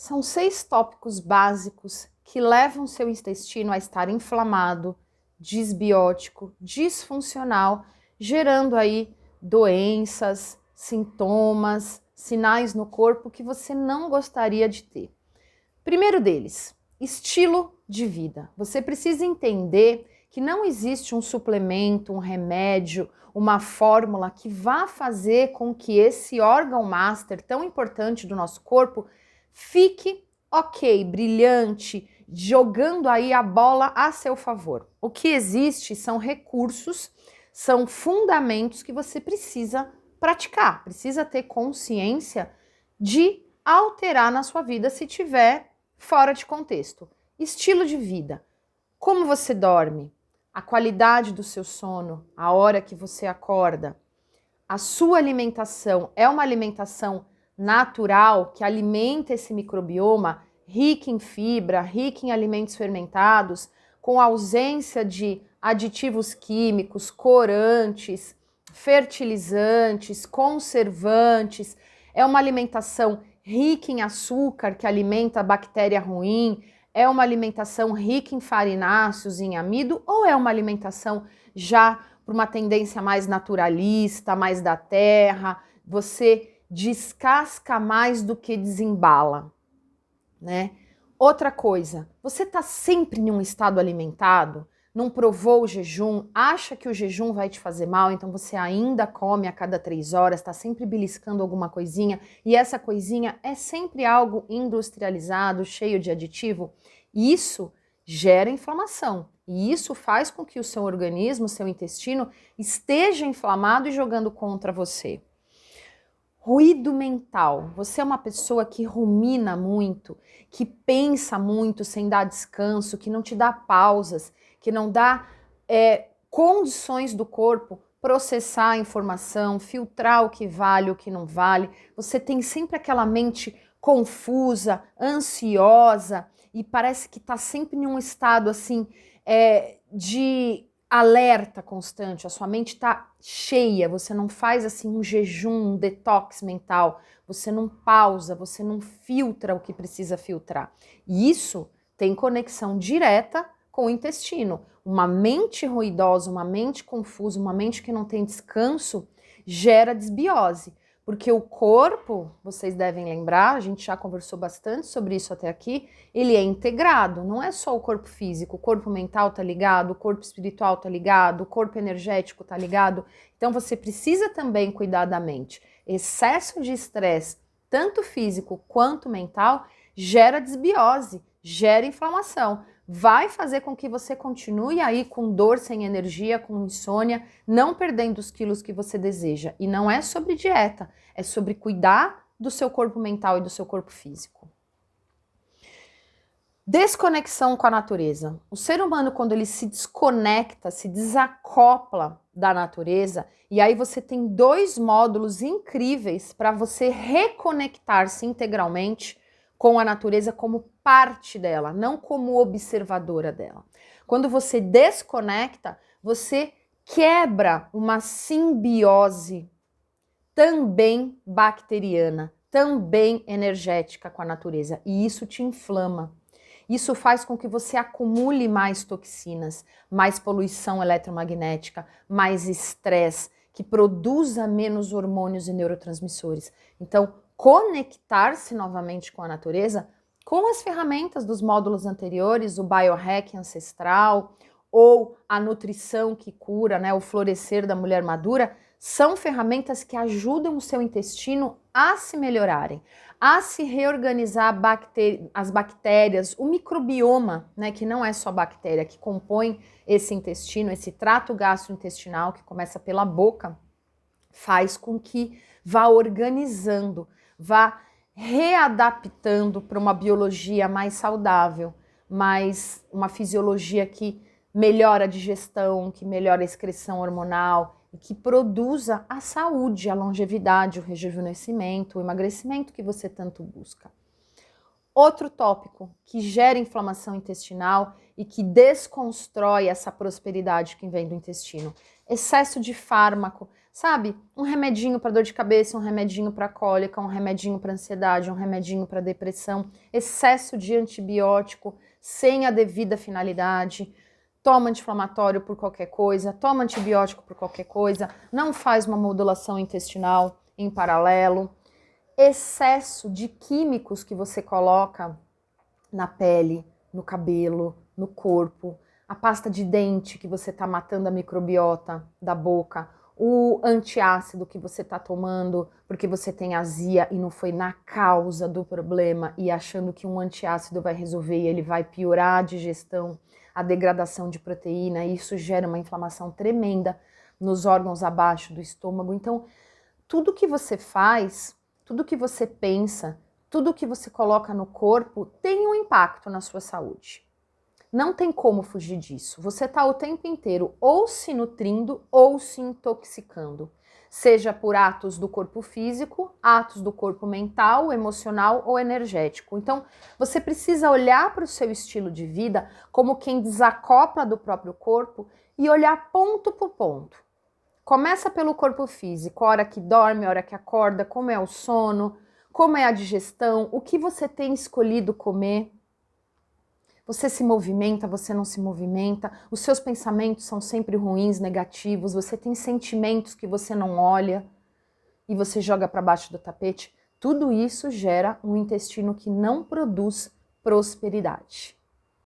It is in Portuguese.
São 6 tópicos básicos que levam seu intestino a estar inflamado, disbiótico, disfuncional, gerando aí doenças, sintomas, sinais no corpo que você não gostaria de ter. Primeiro deles, estilo de vida. Você precisa entender que não existe um suplemento, um remédio, uma fórmula que vá fazer com que esse órgão master tão importante do nosso corpo fique ok, brilhante, jogando aí a bola a seu favor. O que existe são recursos, são fundamentos que você precisa praticar, precisa ter consciência de alterar na sua vida se tiver fora de contexto. Estilo de vida. Como você dorme? A qualidade do seu sono, a hora que você acorda. A sua alimentação é uma alimentação natural que alimenta esse microbioma rica em fibra, rica em alimentos fermentados, com ausência de aditivos químicos, corantes, fertilizantes, conservantes. É uma alimentação rica em açúcar que alimenta a bactéria ruim. É uma alimentação rica em farináceos, em amido, ou é uma alimentação já por uma tendência mais naturalista, mais da terra, você descasca mais do que desembala, né? Outra coisa, você está sempre em um estado alimentado, não provou o jejum, acha que o jejum vai te fazer mal, então você ainda come a cada 3 horas, está sempre beliscando alguma coisinha, e essa coisinha é sempre algo industrializado, cheio de aditivo. Isso gera inflamação. E isso faz com que o seu organismo, o seu intestino, esteja inflamado e jogando contra você. Ruído mental. Você é uma pessoa que rumina muito, que pensa muito sem dar descanso, que não te dá pausas, que não dá condições do corpo processar a informação, filtrar o que vale, o que não vale. Você tem sempre aquela mente confusa, ansiosa e parece que está sempre em um estado assim de alerta constante, a sua mente está cheia, você não faz assim um jejum, um detox mental, você não pausa, você não filtra o que precisa filtrar. E isso tem conexão direta com o intestino. Uma mente ruidosa, uma mente confusa, uma mente que não tem descanso, gera desbiose. Porque o corpo, vocês devem lembrar, a gente já conversou bastante sobre isso até aqui, ele é integrado, não é só o corpo físico, o corpo mental tá ligado, o corpo espiritual tá ligado, o corpo energético tá ligado. Então você precisa também cuidar da mente. Excesso de estresse, tanto físico quanto mental, gera desbiose, gera inflamação. Vai fazer com que você continue aí com dor, sem energia, com insônia, não perdendo os quilos que você deseja. E não é sobre dieta, é sobre cuidar do seu corpo mental e do seu corpo físico. Desconexão com a natureza. O ser humano, quando ele se desconecta, se desacopla da natureza, e aí você tem 2 módulos incríveis para você reconectar-se integralmente com a natureza como parte dela, não como observadora dela. Quando você desconecta, você quebra uma simbiose também bacteriana, também energética com a natureza, e isso te inflama. Isso faz com que você acumule mais toxinas, mais poluição eletromagnética, mais estresse, que produza menos hormônios e neurotransmissores. Então, conectar-se novamente com a natureza, com as ferramentas dos módulos anteriores, o biohack ancestral ou a nutrição que cura, né, o florescer da mulher madura, são ferramentas que ajudam o seu intestino a se melhorarem, a se reorganizar as bactérias, o microbioma, né, que não é só bactéria, que compõe esse intestino, esse trato gastrointestinal que começa pela boca, faz com que vá organizando, vá readaptando para uma biologia mais saudável, mais uma fisiologia que melhora a digestão, que melhora a excreção hormonal e que produza a saúde, a longevidade, o rejuvenescimento, o emagrecimento que você tanto busca. Outro tópico que gera inflamação intestinal e que desconstrói essa prosperidade que vem do intestino: excesso de fármaco. Sabe? Um remedinho para dor de cabeça, um remedinho para cólica, um remedinho para ansiedade, um remedinho para depressão, excesso de antibiótico sem a devida finalidade, toma anti-inflamatório por qualquer coisa, toma antibiótico por qualquer coisa, não faz uma modulação intestinal em paralelo, excesso de químicos que você coloca na pele, no cabelo, no corpo, a pasta de dente que você está matando a microbiota da boca, o antiácido que você está tomando porque você tem azia e não foi na causa do problema e achando que um antiácido vai resolver e ele vai piorar a digestão, a degradação de proteína, e isso gera uma inflamação tremenda nos órgãos abaixo do estômago. Então, tudo que você faz, tudo que você pensa, tudo que você coloca no corpo tem um impacto na sua saúde. Não tem como fugir disso. Você está o tempo inteiro ou se nutrindo ou se intoxicando. Seja por atos do corpo físico, atos do corpo mental, emocional ou energético. Então, você precisa olhar para o seu estilo de vida como quem desacopla do próprio corpo e olhar ponto por ponto. Começa pelo corpo físico, a hora que dorme, a hora que acorda, como é o sono, como é a digestão, o que você tem escolhido comer. Você se movimenta, você não se movimenta, os seus pensamentos são sempre ruins, negativos, você tem sentimentos que você não olha e você joga para baixo do tapete. Tudo isso gera um intestino que não produz prosperidade.